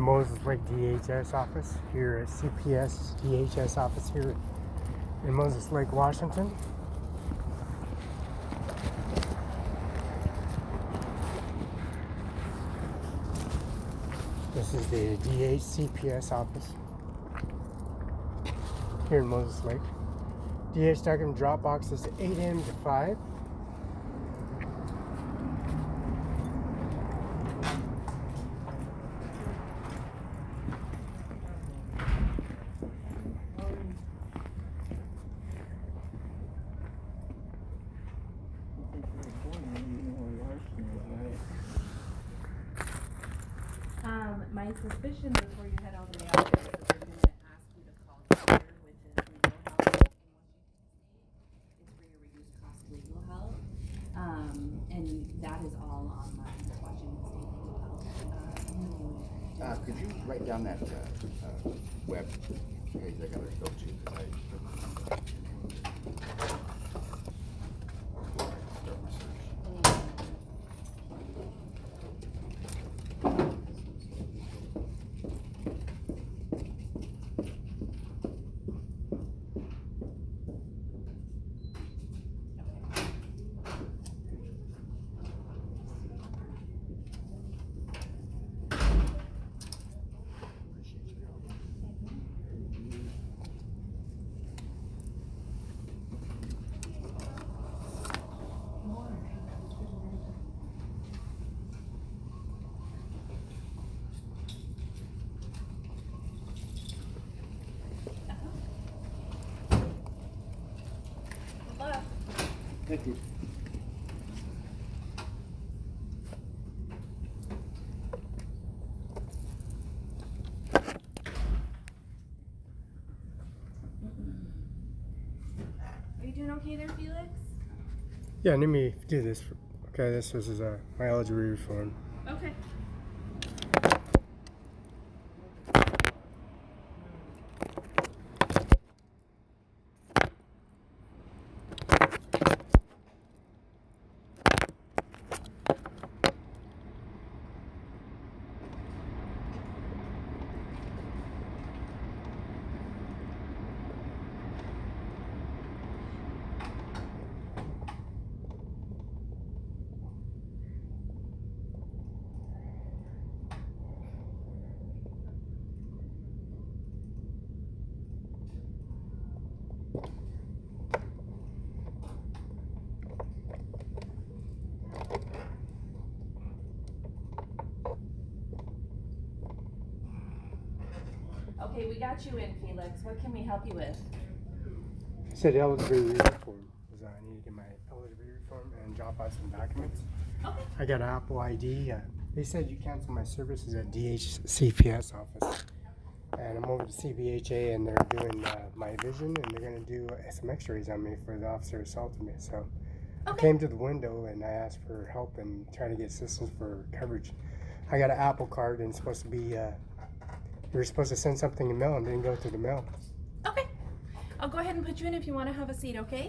Moses Lake DHS office here at CPS DHS office here in Moses Lake, Washington. This is the DHCPS office here in Moses Lake. DH document drop box is 8 a.m. to 5. My suspicion before you head all the way out there is that they're going to ask you to call TRESURER, which is legal help in Washington State. It's for your reduced cost legal help. And that is all online at Washington State Legal Help. Could you write down that web page I gotta go to? Start my search. Thank you. Are you doing okay there, Felix? Yeah, let me do this. Okay, this is my eligibility form. Okay. Okay, we got you in, Felix. What can we help you with? It said eligibility form. I need to get my eligibility form and drop out some documents. Okay. I got an Apple ID. They said you cancel my services at DHCPS office. And I'm over to CBHA and they're doing my vision and they're going to do some x-rays on me for the officer who assaulted me. So I came to the window and I asked for help and trying to get assistance for coverage. I got an Apple card and it's supposed to be, you were supposed to send something in mail and didn't go through the mail. Okay. I'll go ahead and put you in if you want to have a seat, okay?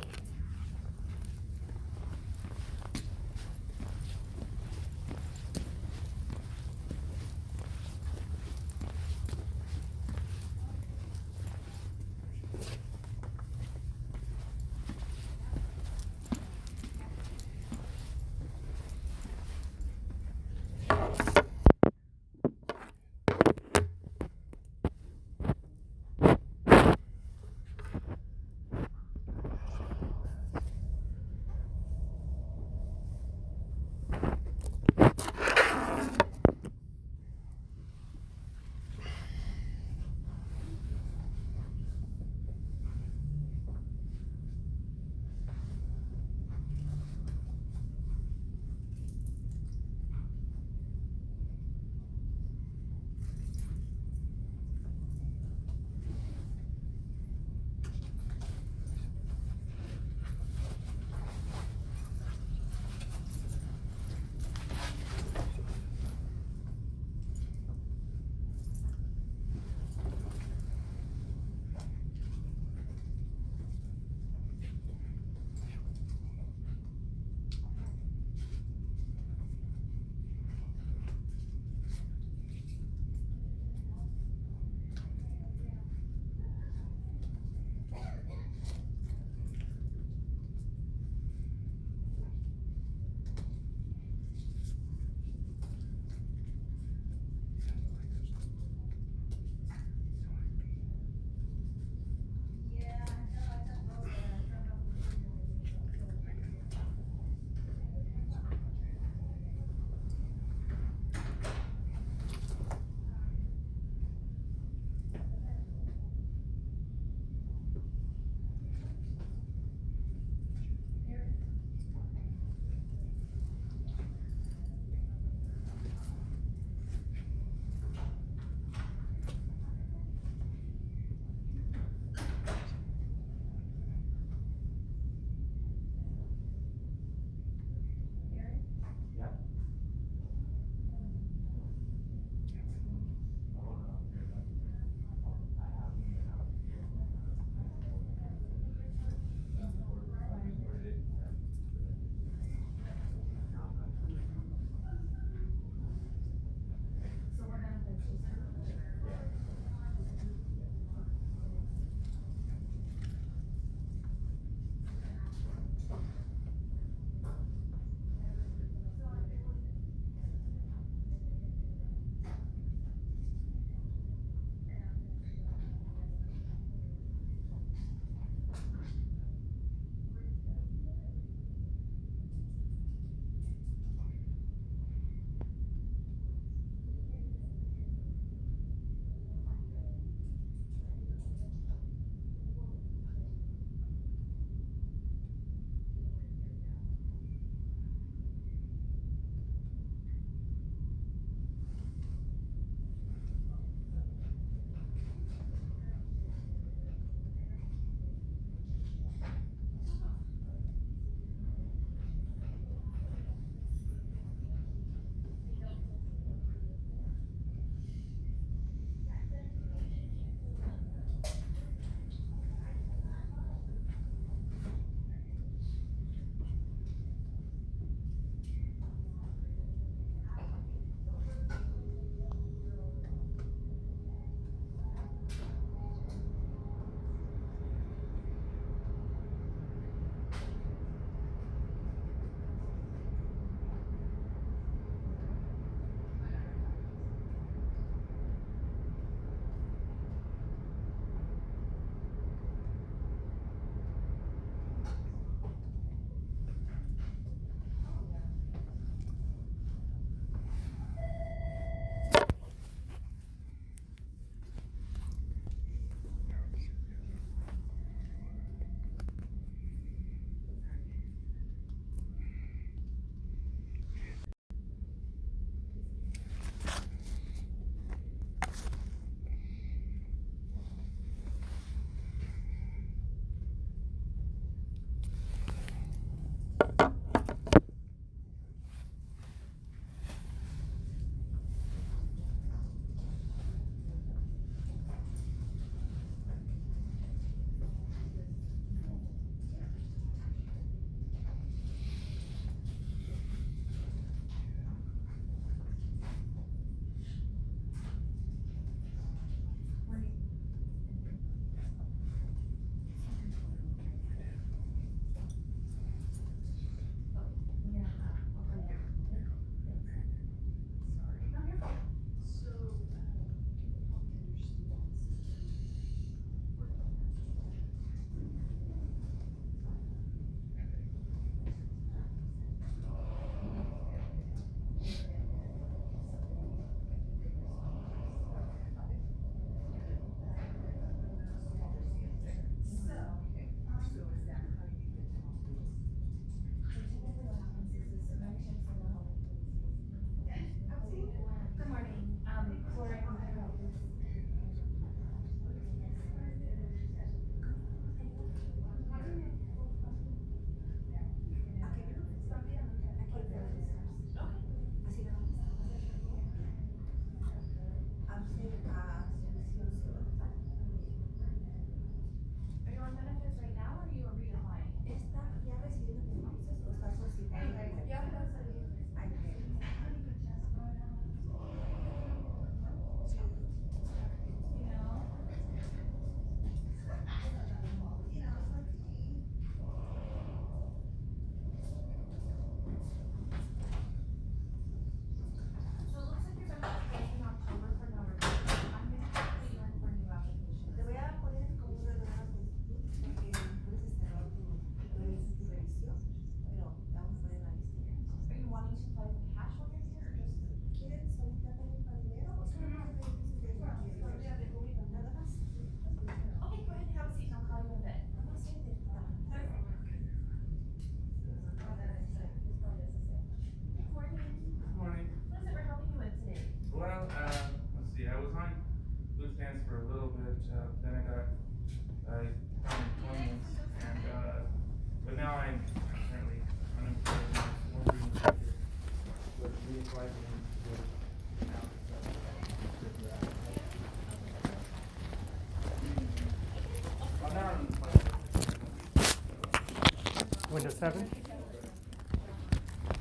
Windows 7?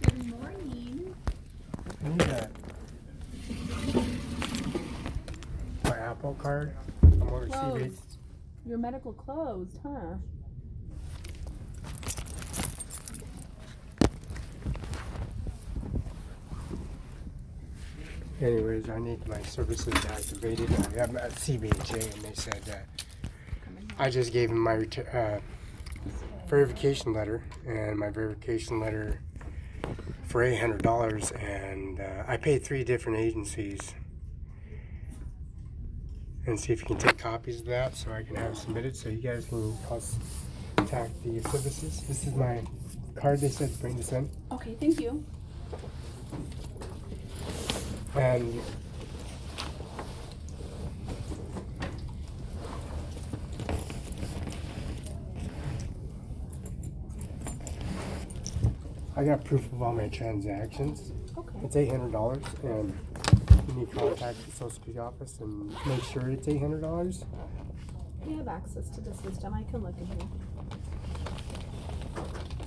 Good morning. I need my Apple card. I'm over CB. Closed. Your medical closed, huh? Anyways, I need my services activated. I'm at CBHA, and they said I just gave them my verification letter, and my verification letter for $800, and I paid 3 different agencies. And see if you can take copies of that so I can have it submitted so you guys can contact the services. This is my card. They said to bring this in. Okay, thank you. And I got proof of all my transactions. Okay. It's $800, and you need to contact the Social Security office and make sure it's $800. You have access to the system. I can look in here.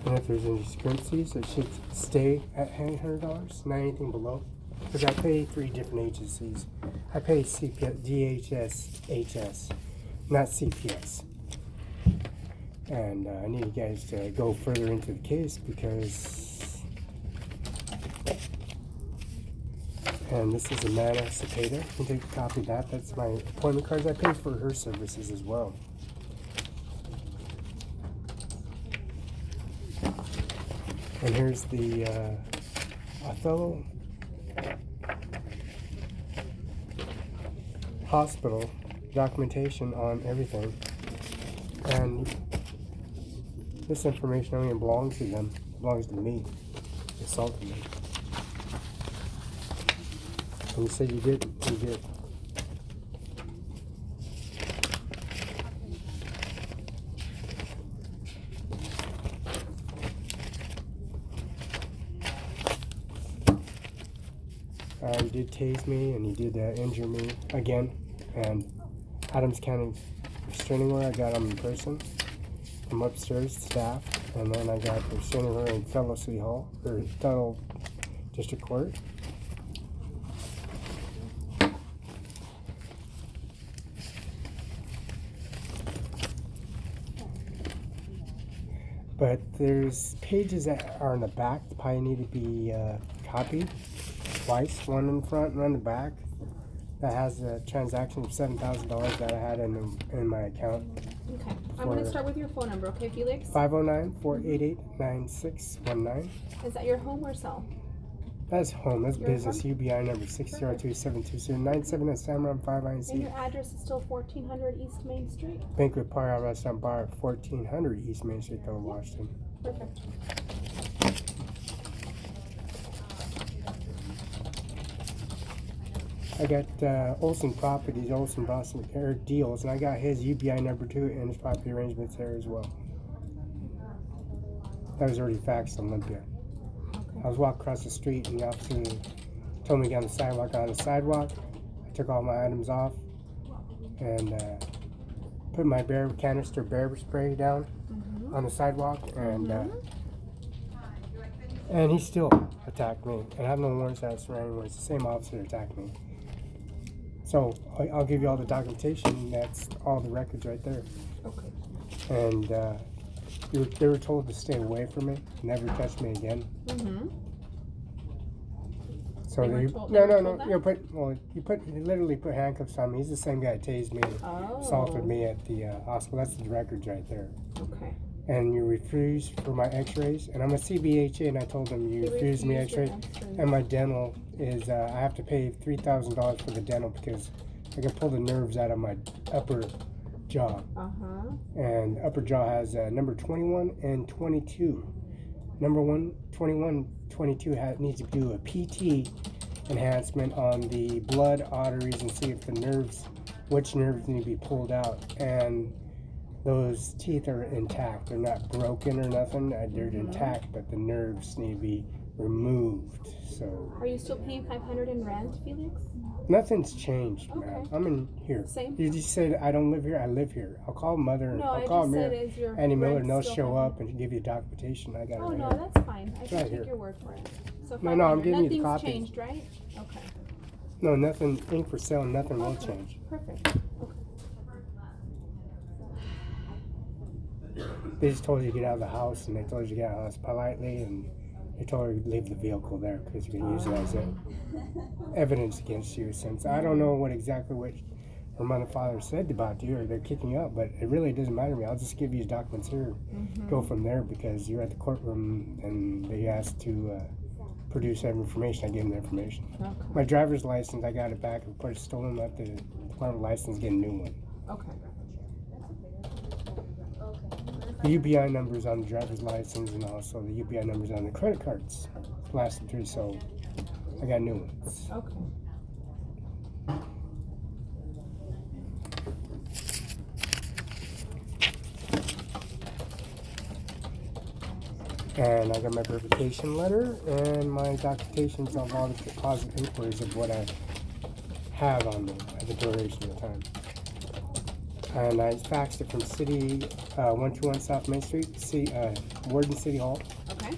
And if there's any discrepancies, it should stay at $800, not anything below. Because I pay 3 different agencies. I pay CPS, DHS, HS, not CPS. And I need you guys to go further into the case because. And this is Amanda Cepeda. You can take a copy of that. That's my appointment cards. I pay for her services as well. And here's the Othello hospital documentation on everything. And this information don't even belong to them. It belongs to me. They assaulted me. And you said you didn't. You did. You did tase me and you did injure me again. And Adams County restraining order, I got them in person from upstairs staff. And then I got the restraining order in Fellow City Hall, or Federal District Court. But there's pages that are in the back that probably need to be copied twice, one in front and one in the back. That has a transaction of $7,000 that I had in my account. Okay. I'm going to start with your phone number, okay, Felix? 509-488-9619. Is that your home or cell? That's home. That's Your business. home? UBI number 602-720-97 at Cimaron 5 And INC. your address is still 1400 East Main Street? Banquet Park Restaurant Bar, 1400 East Main Street, Villa, Washington. Perfect. I got Olson Properties, Olson Boston Air Deals, and I got his UBI number 2 and his property arrangements there as well. That was already faxed on Olympia. Okay. I was walking across the street and the officer told me to get on the sidewalk. I got on the sidewalk. I took all my items off and put my canister bear spray down on the sidewalk, and he still attacked me. And I have no warrants out for anyone. It's the same officer that attacked me. So I'll give you all the documentation. That's all the records right there. Okay. And they were told to stay away from me, never touch me again. So They were you told- no they were no told no that? you literally put handcuffs on me. He's the same guy that tased me, assaulted me at the hospital. That's the records right there. Okay. And you refused for my X-rays, and I'm a CBHA, and I told them you They refused me refused your X-rays, X-rays. and my dental is I have to pay $3,000 for the dental because I can pull the nerves out of my upper jaw, and upper jaw has number 21 and 22. Number 21, 22 needs to do a PT enhancement on the blood arteries and see if the nerves, which nerves need to be pulled out, and those teeth are intact. They're not broken or nothing. They're intact, but the nerves need to be removed. So Are you still paying $500 in rent, Felix? nothing's changed, man. Okay. I'm in here. Same. You just said I don't live here. I live here. I'll call mother. No, I'll I call just said Mary, is your Annie Miller, rent and they'll still show $500? up and give you documentation. I got it. Oh right no, here. that's fine. I It's can right take here. your word for it. So No, I'm 500. giving you the Nothing's copies. changed, right? Okay. No, nothing. Ink for sale. Nothing will Okay. change. Perfect. Okay. They just told you to get out of the house, and they told you to get out of the house politely, and they told her to leave the vehicle there because you can use it as evidence against you. Since I don't know what her mother and father said about you, or they're kicking you out, but it really doesn't matter to me. I'll just give you documents here. Go from there because you're at the courtroom, and they asked to produce that information. I gave them the information. Okay. My driver's license, I got it back and put it stolen at the Department of License, get a new one. Okay. The UBI numbers on the driver's license and also the UBI numbers on the credit cards. Last three, so I got new ones. Okay. And I got my verification letter and my documentations of all the deposit inquiries of what I have on me at the duration of the time. And I faxed it from City 121 South Main Street, Warden City Hall. Okay.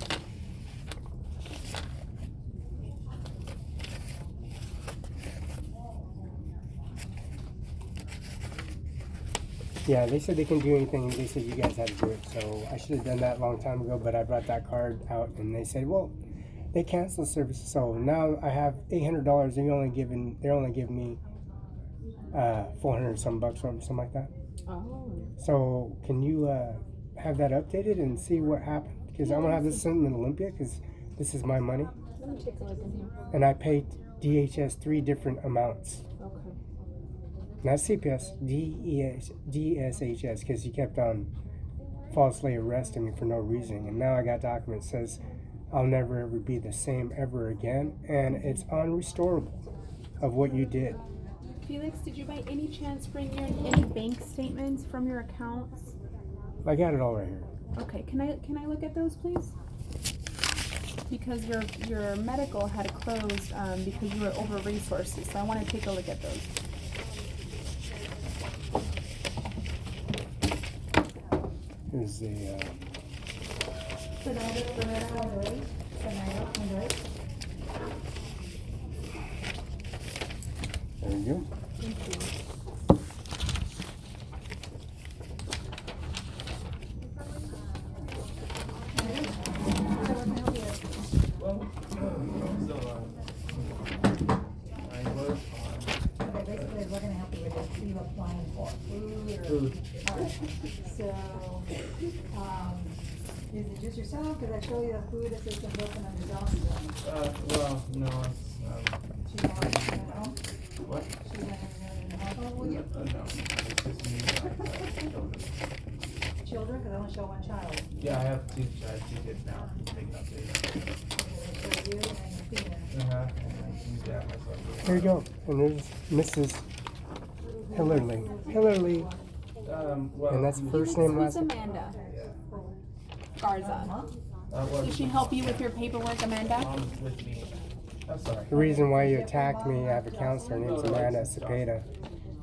Yeah, they said they couldn't do anything. They said you guys had to do it. So I should have done that a long time ago, but I brought that card out and they said, well, they canceled service. So now I have $800. They're only giving me 400 some bucks or something like that. Oh. So can you have that updated and see what happened? Because I'm gonna have this sent in Olympia because this is my money, Let me take a look in here. and I paid DHS 3 different amounts. Okay. Not CPS, DSHS, because he kept on falsely arresting me for no reason. And now I got documents that says I'll never ever be the same ever again, and it's unrestorable of what you did. Felix, did you by any chance bring your any bank statements from your accounts? I got it all right here. Okay, can I look at those, please? Because your medical had closed because you were over resources, so I want to take a look at those. Here's the there you go. Thank you. Okay, basically, we're gonna help you with this, what are you applying for? Food. Alright, so, is it just yourself? Cause I show you the food assistance open under Johnson. Well, no, She's not in the home? what? She's not in the household with you? No, it's just me. Children? Cause I only show one child. Yeah, I have two kids now, taking up there. So you and your female. And dad, myself. Here you go. And there's Mrs. Hillerly. Well, And that's first name, Who's last name. Amanda? Garza. well, Did she help you with your paperwork, Amanda? Mom's with me. I'm sorry. The reason why you attacked me, I have a counselor, her name's Amanda Cepeda,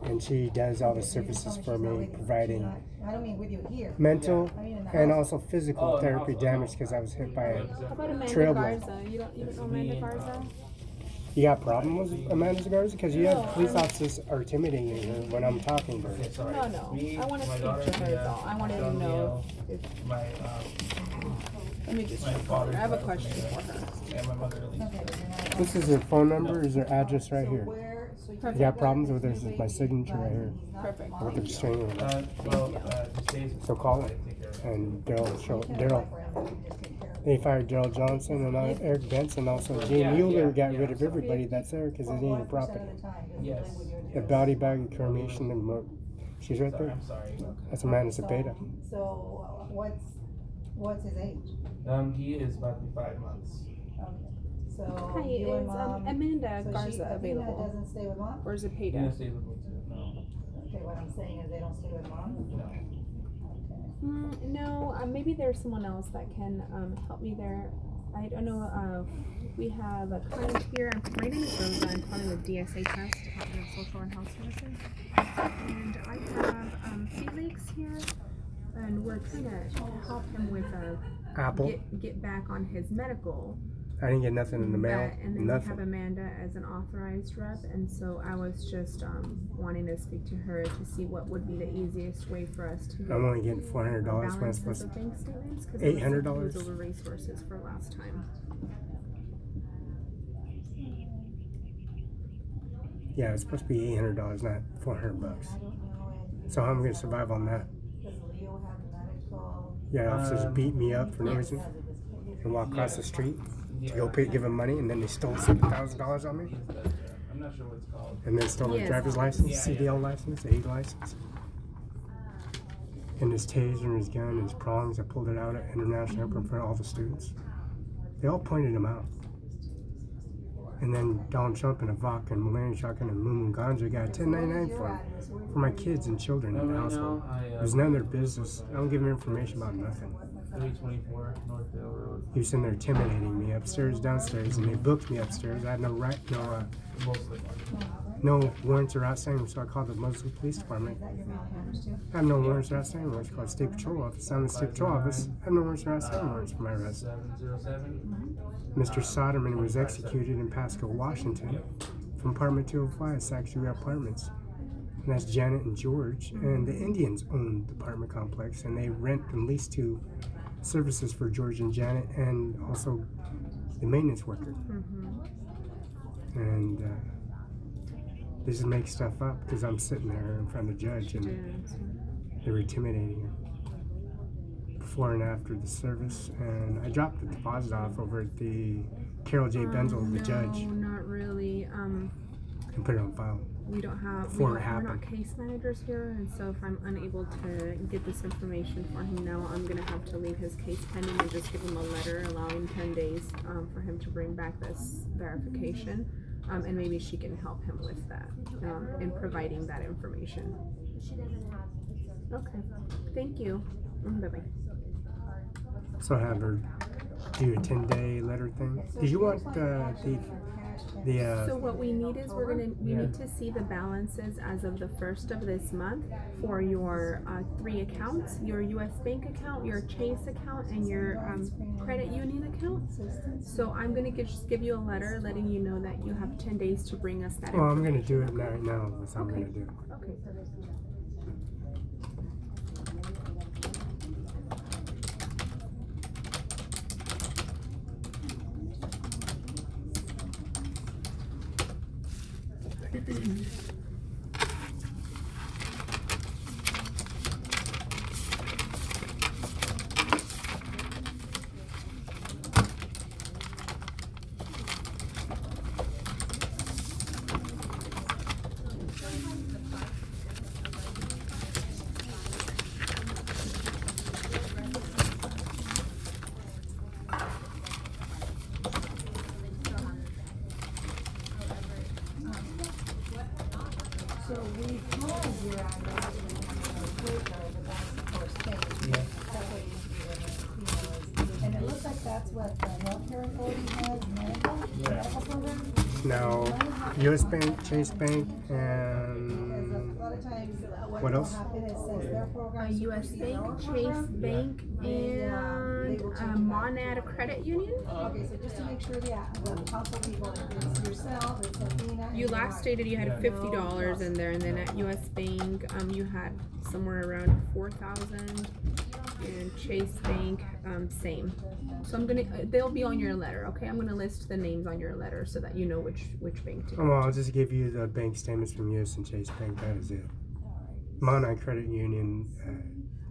and she does all the services for me, providing I don't mean with you here. mental I mean in the and house. also physical therapy damage because I was hit by a How about Amanda trailblazer. Garza? You don't know Amanda Garza? You got a problem with Amanda Garza? Because you have police officers are intimidating her when I'm talking to her. Okay, sorry. No. Me, I want to my speak daughter, to her. Mia, Though. I wanted to son, know. Leo, If, my let me just. my I father. have a question for her. And my mother, Elise. Okay, but you're not- This is her phone number, is her address right So here. where, so you You got problems with her, this is my signature right here. Perfect. With the restraining order. Just days. So call her. And Daryl. They fired Daryl Johnson and Eric Benson. Also, Gene Mueller got rid of everybody that's there because they needed property. Yes. The body bag, cremation, and she's right there. I'm sorry. That's Amanda Cepeda. So, what's his age? He is about to be 5 months. Okay. So, Hi, you and is mom. Amanda So Garza Athena available? doesn't stay with mom? Or is it He Peta? stays with me too. No. Okay, what I'm saying is they don't stay with mom? No. Okay. No, maybe there's someone else that can help me there. I don't know, we have a client here. My name is Rosa. I'm calling with DSHS, Department of Social and Health Services. And I have Felix here, and we're trying to help him with Apple. get back on his medical. I didn't get nothing in the mail. And then we Nothing. have Amanda as an authorized rep, and so I was just wanting to speak to her to see what would be the easiest way for us to I'm only getting $400 when I'm balances supposed of to. bank statements, because $800? was over resources for last time. Yeah, it's supposed to be $800, not $400. So how am I gonna survive on that? Yeah, officers beat me up for no reason and walk across the street to go give them money, and then they stole $7,000 on me, I'm not sure what it's called. and then stole my Yes. driver's license, CDL license, A license, and his taser and his gun and his prongs. I pulled it out at International Airport in front of all the students. They all pointed him out. And then Donald Trump and Evanka and Malaria Shotgun and Moon Ganja got $10.99 for my kids and children in the household. It was none of their business. I don't give them information about nothing. 324 Northdale Road. He was in there intimidating me upstairs, downstairs, and they booked me upstairs. I had no right, no warrants or outstanding, so I called the Muslim Police Department. I have no warrants or outstanding warrants. Called the State Patrol Office. I'm in the State Patrol Office. I have no warrants or outstanding warrants for my arrest. 707. Mr. Soderman was executed in Pasco, Washington, from apartment 205, Sanctuary Apartments. And that's Janet and George. And the Indians own the apartment complex, and they rent and lease to services for George and Janet, and also the maintenance worker. And they just make stuff up because I'm sitting there in front of the judge, and they were intimidating her before and after the service. And I dropped the deposit off over at the Carol J. Benzel, the judge, No, not really. and put it on file. We don't have, Before it we're happened. not case managers here, and so if I'm unable to get this information for him now, I'm gonna have to leave his case pending and just give him a letter allowing 10 days for him to bring back this verification. And maybe she can help him with that, in providing that information. Okay, thank you. Bye-bye. So I have her do a 10-day letter thing. Did you want So what we need is we need to see the balances as of the 1st of this month for your 3 accounts: your U.S. bank account, your Chase account, and your credit union account. So I'm gonna just give you a letter letting you know that you have 10 days to bring us that. Well, I'm gonna do it right now. That's what I'm gonna do. Okay. So we have your address in the paper, but that's the first page. That's what you and it looks like that's what the healthcare authority has, medical program. Now, U.S. Bank, Chase Bank, and Because a lot of times, what else? happen is since their program. U.S. Bank, Chase Bank, and Monad Credit Union. Okay, so just to make sure the council people, it's yourself, it's Athena. You last stated you had $50 in there, and then at U.S. Bank, you had somewhere around 4,000, and Chase Bank, same. So they'll be on your letter, okay? I'm gonna list the names on your letter so that you know which bank to go. Oh, well, I'll just give you the bank statements from U.S. and Chase Bank. That is it. Monarch Credit Union,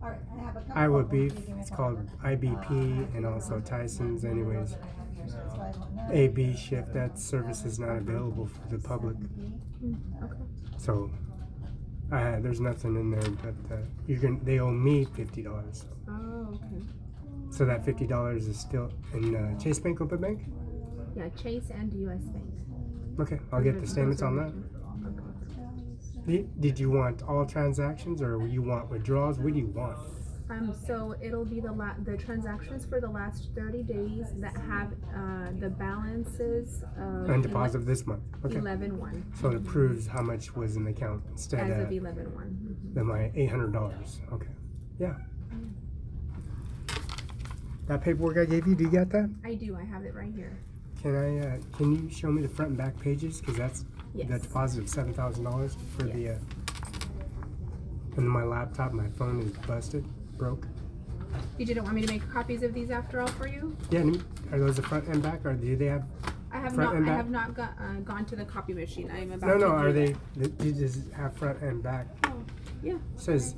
All right, I have a couple Iowa of Beef. them. You can It's make called one. IBP, and also Tyson's. Anyways, So it's 519. AB shift. That service is not available for the public. Okay. So there's nothing in there, but they owe me $50. Oh, okay. So that $50 is still in Chase Bank, Open Bank. Yeah, Chase and U.S. Bank. Okay, I'll get the statements on that. Did you want all transactions, or you want withdrawals? What do you want? So it'll be the transactions for the last 30 days that have the balances of And deposit of this month. Okay. 11-1 So it proves how much was in the account instead as of of 11-1. than my $800. Okay. Yeah. That paperwork I gave you, do you got that? I do. I have it right here. Can you show me the front and back pages? Because that's Yes. the deposit of $7,000 for the. And my laptop, my phone is busted, broke. You didn't want me to make copies of these after all for you? Yeah, are those the front and back, or do they have? I have Front not. and I back? have not gone to the copy machine. I'm about No, to. no. do Are that. they just have front and back? Oh, yeah. Says.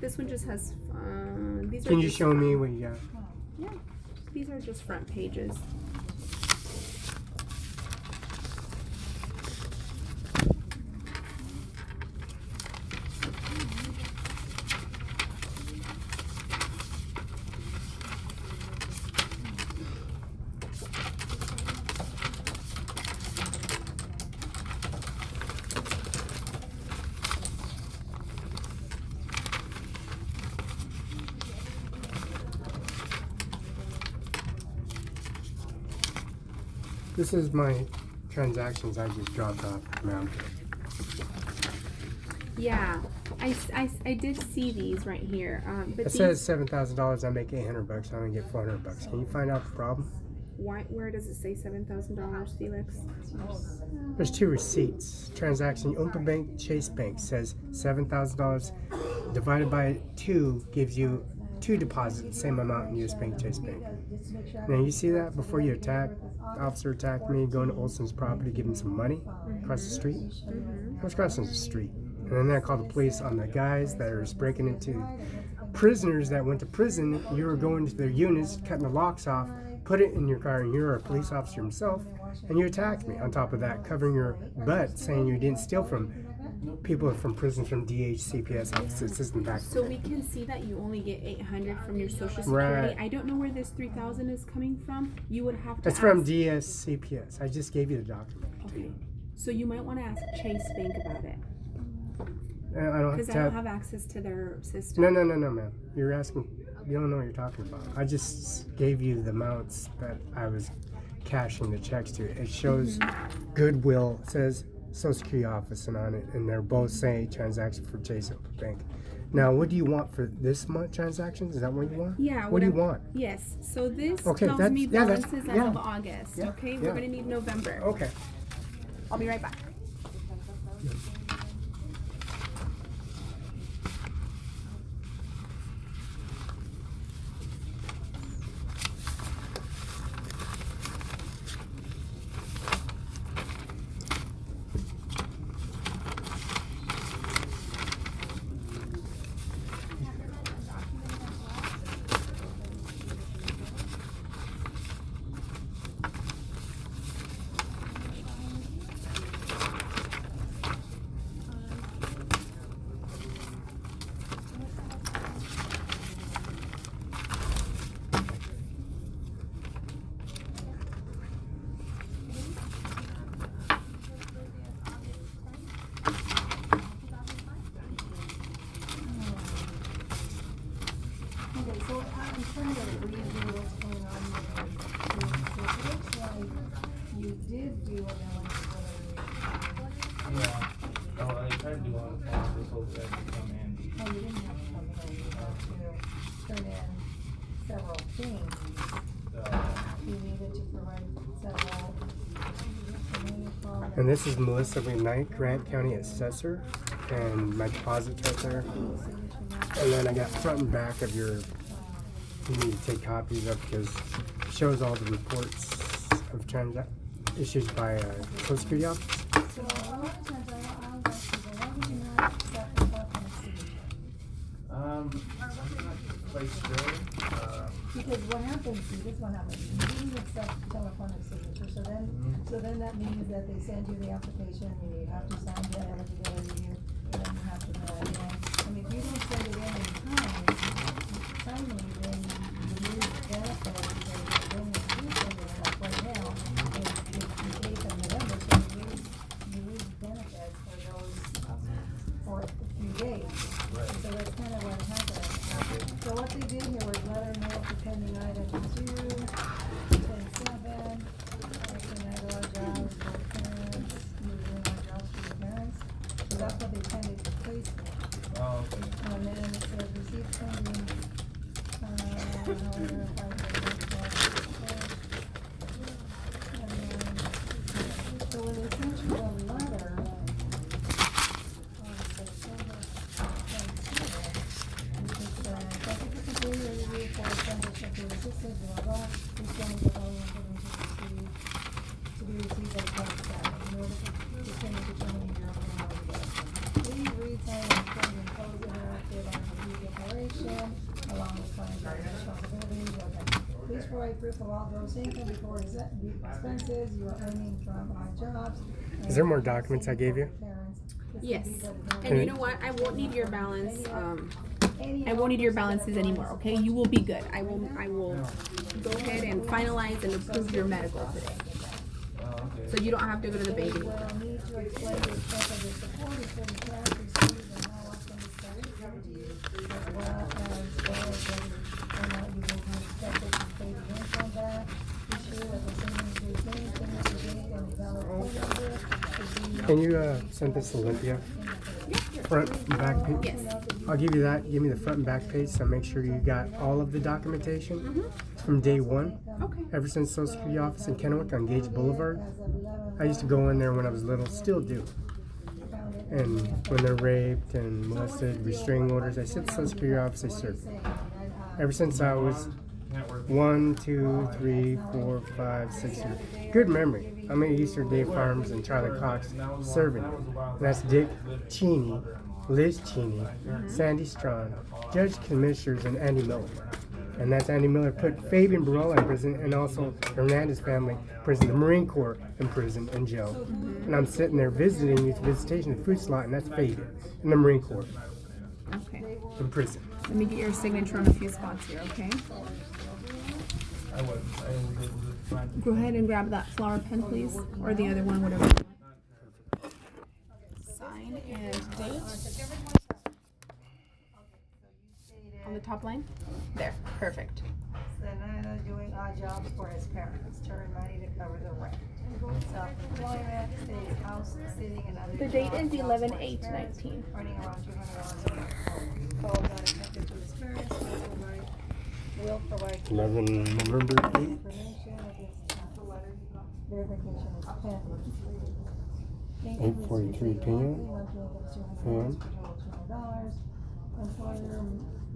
This one just has. These are. Can you just show me front. what you got? Yeah. These are just front pages. This is my transactions I just dropped off, ma'am. Yeah, I did see these right here. But It says $7,000. I make $800. I only get $400. Can you find out the problem? where does it say $7,000, Felix? There's two receipts. Transaction Open Bank, Chase Bank says $7,000 divided by 2 gives you 2 deposits, the same amount in US Bank, Chase Bank. Now you see that before you attack, the officer attacked me, going to Olson's property, give him some money across the street. I was crossing the street. And then I called the police on the guys that are breaking into prisoners that went to prison. You were going to their units, cutting the locks off, put it in your car, and you're a police officer himself, and you attacked me. On top of that, covering your butt, saying you didn't steal from people from prisons from DHCPS offices. This isn't back. So we can see that you only get $800 from your Social Security. Right. I don't know where this $3,000 is coming from. You would have to. It's from DSCPS. I just gave you the document. Okay. So you might want to ask Chase Bank about it I don't have because to I don't have access to their system. No, ma'am. You're asking. You don't know what you're talking about. I just gave you the amounts that I was cashing the checks to. It shows Goodwill. It says Social Security office and on it, and they're both saying transaction for Chase Bank. Now, what do you want for this month transactions? Is that what you want? Yeah. What do you want? Yes. So this Okay, tells that's- me yeah, that's- balances as yeah. of August. Yeah, Okay. yeah. We're gonna need November. Okay. I'll be right back. Okay, so I'm trying to redo what's going on here. So it looks like you did do an eligibility. Yeah. Oh, I tried to do on the phone, this whole thing to come in. Oh, you didn't have to come in, you had to turn in several things. You needed to provide several. And this is Melissa McKnight, Grant County Assessor, and my deposit's right there. And then I got front and back of your. You need to take copies of because it shows all the reports of issued by Social Security office. So a lot of times I'll ask people, why would you not accept the document signature? I'm not quite sure. Because what happens, see, this is what happens, you didn't accept telephonic signature, so then that means that they send you the application, and you have to sign the eligibility, and then you have to mail it in. And if you don't send it in time, timely, then you lose benefits, and then if you send it in, like right now, it's the 8th of November, so you lose benefits for those, for a few days. Right. So that's kind of what happened. So when they sent you the letter on September 22nd, thank you for completing your review for expenditure to assistance, blah, blah, please show me the following information to be received by the county staff in order to continue determining your obligation. Please read, sign, and send and close interactive on the review declaration along with client's responsibilities. Okay. Please provide proof of all gross income before expenses you are earning from odd jobs. Is there more documents I gave you? Yes. And you know what? I won't need your balance. I won't need your balances anymore. Okay, you will be good. I will go ahead and finalize and approve your medical today. So you don't have to go to the bank anymore. Will need to explain the extent of the support is for the cash received and how often it's given to you, as well as whether or not you will be expected to pay the income back. Be sure that the same signature date and the valid phone number is being Can you send this to Olympia? Front and back page? Yes. I'll give you that. Give me the front and back page, so make sure you got all of the documentation from day one. Okay. Ever since Social Security office in Kennewick on Gage Boulevard. I used to go in there when I was little, still do. And when they're raped and molested, restraining orders, I sit the Social Security office, I serve. Ever since I was 1, 2, 3, 4, 5, 6 years. Good memory. I'm at Easter Dave Farms and Charlie Cox serving. And that's Dick Cheney, Liz Cheney, Sandy Strawn, Judge Commissioners, and Andy Miller. And that's Andy Miller put Fabian Barela in prison, and also Hernandez family in prison, the Marine Corps in prison and jail. And I'm sitting there visiting youth visitation at food slot, and that's Fabian in the Marine Corps Okay. in prison. Let me get your signature on a few spots here, okay? I was able to find. Go ahead and grab that flower pen, please, or the other one, whatever. Sign and date. On the top line? There, perfect. Sanada doing odd jobs for his parents, to earn money to cover the rent. Self-employment, stays house sitting and other. The date jobs, is 11/8/19. earning around $200 a month. Calls not accepted to his parents, will provide 11 November 8th. information if it's verification is pending. 8:43 p.m. $200. Employer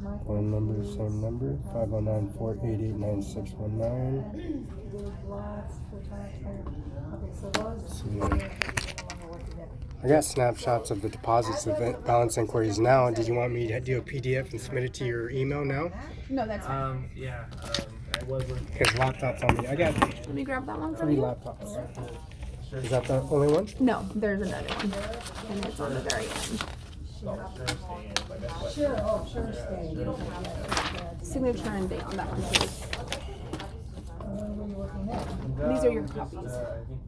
might. Phone number, same number, 509-488-9619. Lots for taxpayer. Okay, so those. I got snapshots of the deposits of the balance inquiries now. Did you want me to do a PDF and submit it to your email now? No, that's fine. Yeah, I was working. Because laptops on me. I got Let me grab that one for 3 you. laptops. Is that the only one? No, there's another one. And it's on the very end. Sure, oh, sure, stay. Signature and date on that one, please. When were you working there? These are your copies. I think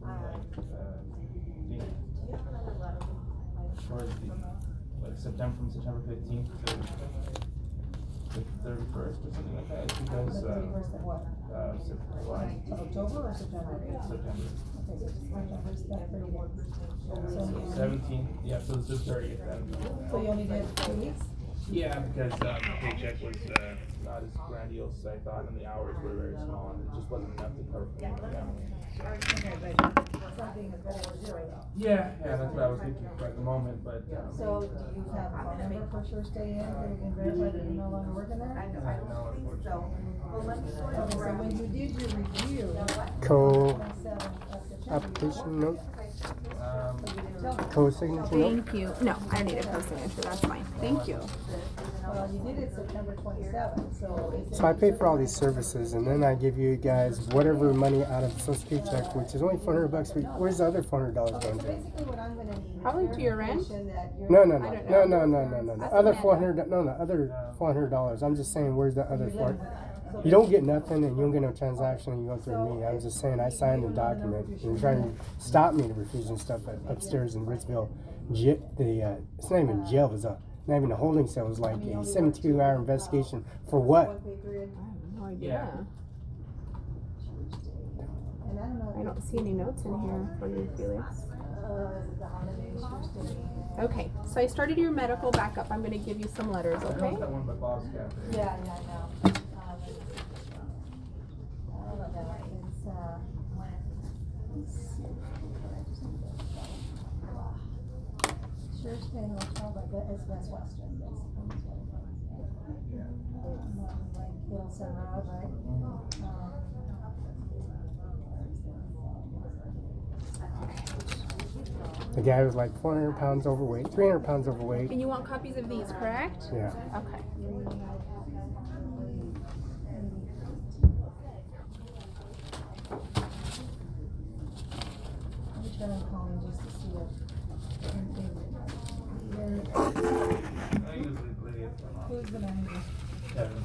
like September, from September 15th to the 31st or something like that. Because The 31st of what? September. October or September? September. Okay, so September's that 31st. So 17th, yeah, so it's just 30th then. you only did 2 weeks? Yeah, because the paycheck was not as grandiose as I thought, and the hours were very small, and it just wasn't enough to cover for my family. Okay, but something is better than zero though. Yeah, that's what I was thinking for at the moment, but So do you have a phone number for sure stay in, that we can verify that you're no longer working there? no, unfortunately. Okay, so when you did your review, Application note? Um, Co-signature note? Thank you. No, I need a co-signature. That's fine. Thank you. well, you did it September 27th, so is it? So I pay for all these services, and then I give you guys whatever money out of the Social Security check, which is only $400 a week. Where's the other $400 going to? Basically what I'm gonna need. Probably is to your rent? verification that you're- No. I don't know. No. That's Other the $400. No, other $400. I'm just saying, where's the other $400? You don't get nothing, and you don't get no transaction, and you go through me. I was just saying, I signed the document. You're trying to stop me to refusing stuff upstairs in Ritzville. It's not even jail. It was not even a holding cell. It was like a 72-hour investigation for what? One pay period, No idea. and I don't know. I don't see any notes in here for you, Felix. The holidays, you're staying. Okay, so I started your medical backup. I'm going to give you some letters, I know okay? it's that one by Bob's Cafe. Yeah, I know. Porsche Hotel, but it's Best Western, like Hills and Road, right? The guy was like 400 pounds overweight, 300 pounds overweight. And you want copies of these, correct? Yeah. Okay. I'm trying to call him just to see if. I usually play it. Who's the manager? Kevin.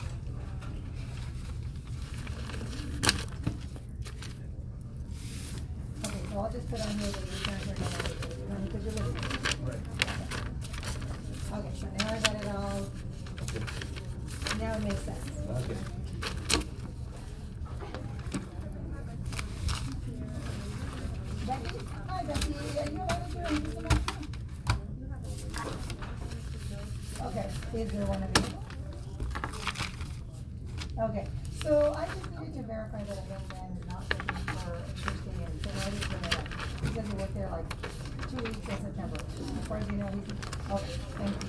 Okay, so I'll just put on here that you're transferring it because you're listening. Right. Okay, so now I got it all. Now it makes sense. Okay. Becky? Hi, Becky. Are you allowed to do anything about that? Okay, is there one available? Okay, so I just needed to verify that a young man is not looking for a Tuesday in, so I just bring it up. He said he worked there like 2 weeks in September. As far as you know, he's, okay, thank you.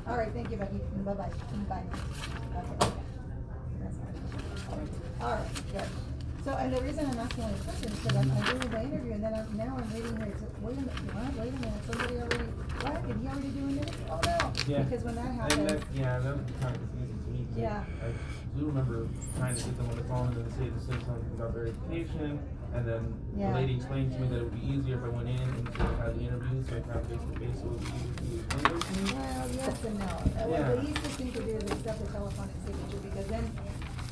All right, thank you, Becky. Bye-bye, bye. Okay. All right, good. So, and the reason I'm asking all these questions is because I'm doing the interview, and then now I'm reading here, it's, wait a minute, somebody already, what, did he already do it? Oh, no, Yeah. because when that And happens, that, yeah, that was kind of confusing to me. 'Cause Yeah. I do remember trying to get them on the phone and then say something about verification, and then Yeah. the lady explained to me that it would be easier if I went in and sort of had the interview, so I found face to face, so it would be easier to explain those things. well, yes and no. Yeah. What the easiest thing to do is accept the telephonic signature, because then,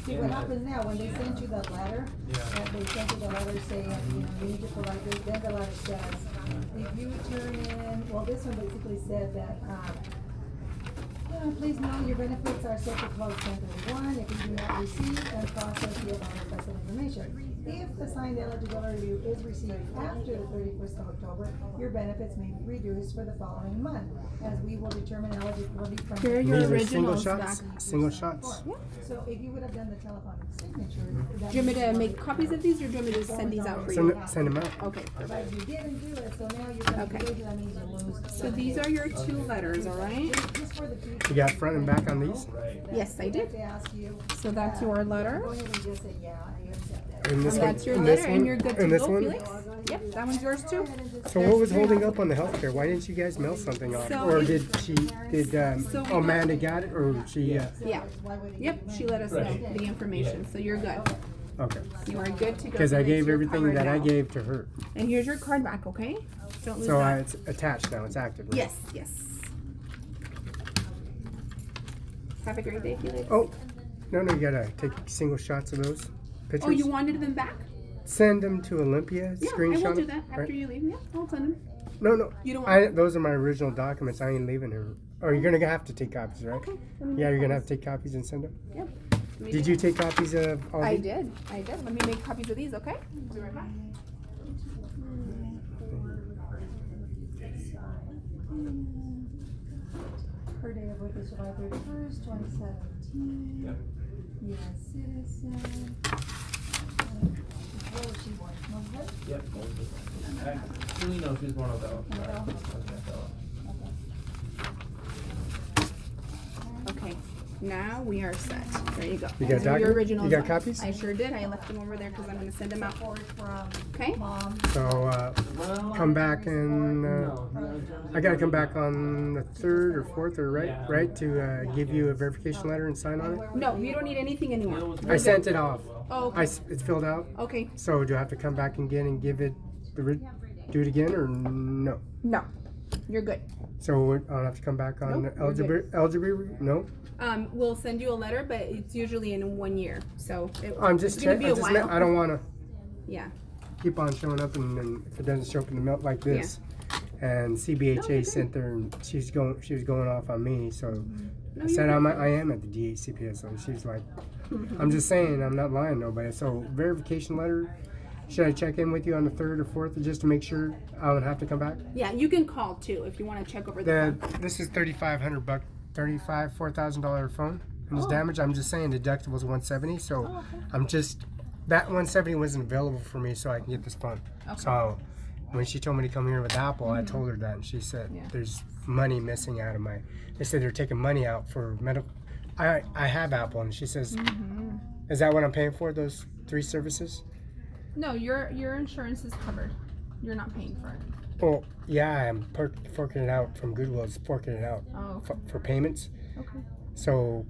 see, what Yeah. happens now, when they send you the letter, Yeah. they send you the letter saying, you know, you need to provide this, then the letter says, if you turn in, well, this one basically said that, please know your benefits are set to close 10/31 if you do not receive and process the above requested information. If the signed eligibility review is received after the 31st of October, your benefits may be reduced for the following month, as we will determine eligibility from. Here are And your these are single originals shots. back. Single shots. So if you would have done the telephonic signature. that Do you want me to means- make copies of these, or do you want me to send these out for Send, you? send them out. Okay, But perfect. you didn't do it, so now you're gonna Okay. do it, that means you lose. So these are your 2 letters, all right? Just for the future. You got front and back on these? Right. Yes, I did. They ask you. So that's your letter. Go ahead and just say, yeah, I accept that. And this And one? that's your and this letter, and one? you're good to And this go, one? Felix. Yep, that one's yours too. So what was holding up on the healthcare? Why didn't you guys mail something off? So Or it- did So we Amanda got it, or she? Yeah. Why would it Yep, be she let us know Right. the information, so you're good. Okay. You are good to go. Because I Felix. gave You're everything covered that I now. gave to her. And here's your card back, okay? Don't lose So that. it's attached now. It's active. Right? Yes, yes. Have a great day, Felix. Oh, no, you gotta take single shots of those pictures. Oh, you wanted them back? Send them to Olympia. Yeah, I Screenshot will do them, that after right? you leave. Yeah, I'll send them. No. You don't want Those are my original documents. I ain't leaving her. Oh, you're gonna have to take copies, right? Okay. let me Yeah, make you're gonna have copies. to take copies and send them. Yep. Let me Did do you that. take copies of all I these? did. Let me make copies of these, okay? I'll be right back. Per day of birth is July 31st, 2017. Yep. U.S. citizen. Where was she born? Mobile? Yep. Actually, no, she's born Othello. Othello? Okay. Now we are set. There you go. You got These are your document- originals. you got copies? I sure did. I left them over there because I'm going to send them out. Support from Okay. mom. So come back and I gotta come back on the 3rd or 4th, or right to give you a verification letter and sign on it. No, you don't need anything anymore. I sent it off. Oh, okay. It's filled out. Okay. So do I have to come back again and give it do it again, or no? No, you're good. So I don't have to come back on Nope, you're good. eligibility? No. We'll send you a letter, but it's usually in 1 year. So I'm just it's gonna checking. be a while. I don't want to Yeah. keep on showing up, and then if it doesn't show up in the mail like this, and CBHA sent her, and she was going off on me. So No, I said you're I am at the DHCPS. So she's like, I'm just saying, I'm not lying to nobody. So verification letter. Should I check in with you on the 3rd or 4th just to make sure I don't have to come back? Yeah, you can call too if you want to check over the phone. This is $4,000 phone. And it's Oh. damaged. I'm just saying deductible's $170. So I'm just that $170 wasn't available for me, so I can get this phone. Okay. So when she told me to come here with Apple, I told her that, and she said Yeah. there's money missing out of my. They said they're taking money out for medical. I have Apple, and she says, is that what I'm paying for? Those 3 services? No, your insurance is covered. You're not paying for it. Well, yeah, I'm forking it out from Goodwill. It's forking it out Oh, for payments. okay. So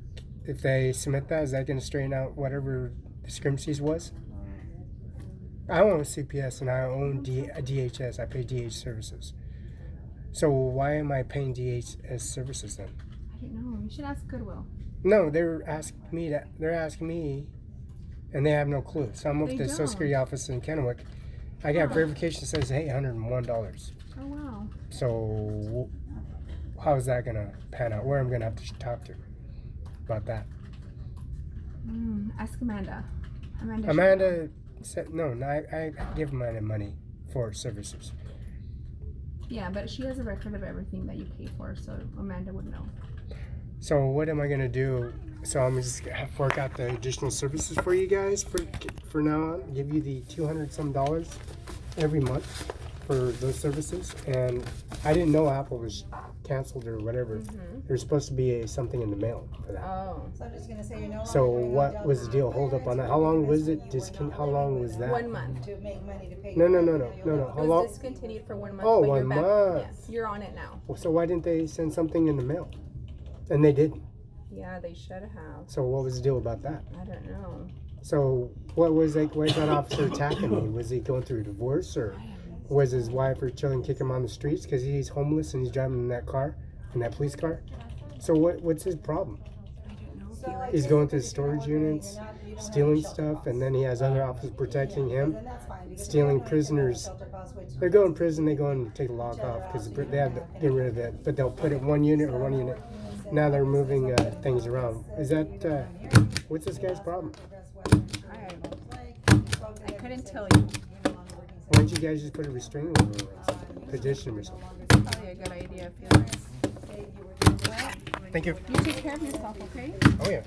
if they submit that, is that going to straighten out whatever discrepancies was? I own CPS and I own DHS. I pay DH services. So why am I paying DHS services then? I don't know. You should ask Goodwill. No, they're asking me that. They're asking me, and they have no clue. So I'm with They the Social Security don't. office in Kennewick. I got verification that says $801. Oh, wow. So how is that gonna pan out? Where I'm gonna have to talk to about that? Ask Amanda. Amanda said no. I give Amanda money for services. Yeah, but she has a record of everything that you pay for, so Amanda would know. So what am I gonna do? So I'm just gonna fork out the additional services for you guys for now on. Give you the $200 some every month for those services. And I didn't know Apple was canceled or whatever. There's supposed to be something in the mail for that. Oh. So I'm just gonna say you're no longer So going what on was the deal? Hold up on that. How long was it? How long was that? 1 month. to make money to pay. No. your How It was long? discontinued for 1 month. Oh, but you're 1 back. month. Yes, you're on it now. So why didn't they send something in the mail? And they didn't. Yeah, they should have. So what was the deal about that? I don't know. So what was like? Why is that officer attacking me? Was he going through a divorce, or was his wife or children kick him on the streets because he's homeless and he's driving in that car, in that police car? So what's his problem? He's going to the storage units, stealing stuff, and then he has other officers protecting him, stealing prisoners. They go in prison, they go and take a lock off because they have to get rid of it, but they'll put it one unit. Now they're moving things around. Is that, what's this guy's problem? I couldn't tell you. Why don't you guys just put a restraining order on it? Petition or something? Probably a good idea if you Thank you. You take care of yourself, okay? Oh yeah.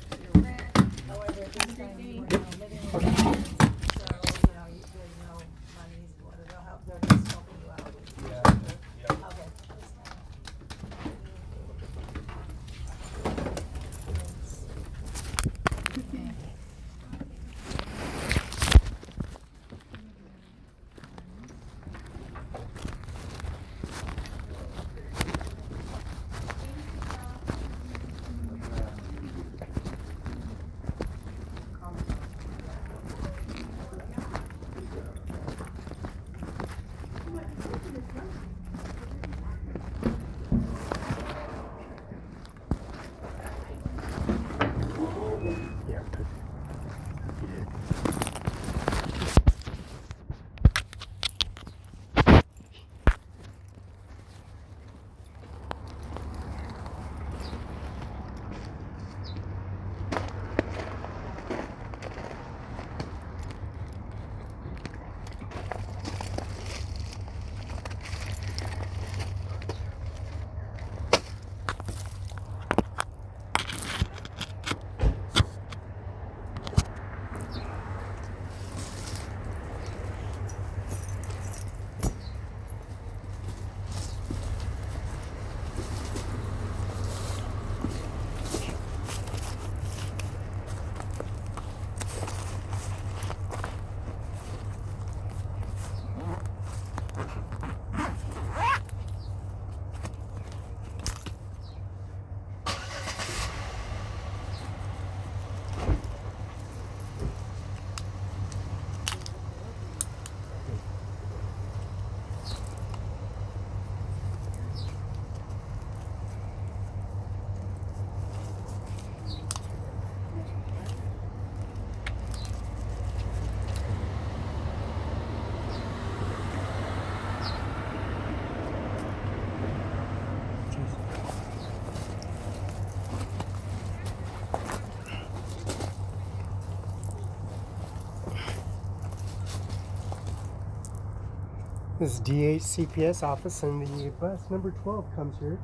This is DHCPS office, and the bus number 12 comes here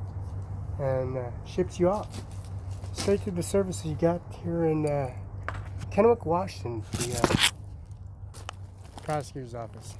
and ships you off straight to the services you got here in Kennewick, Washington, the prosecutor's office.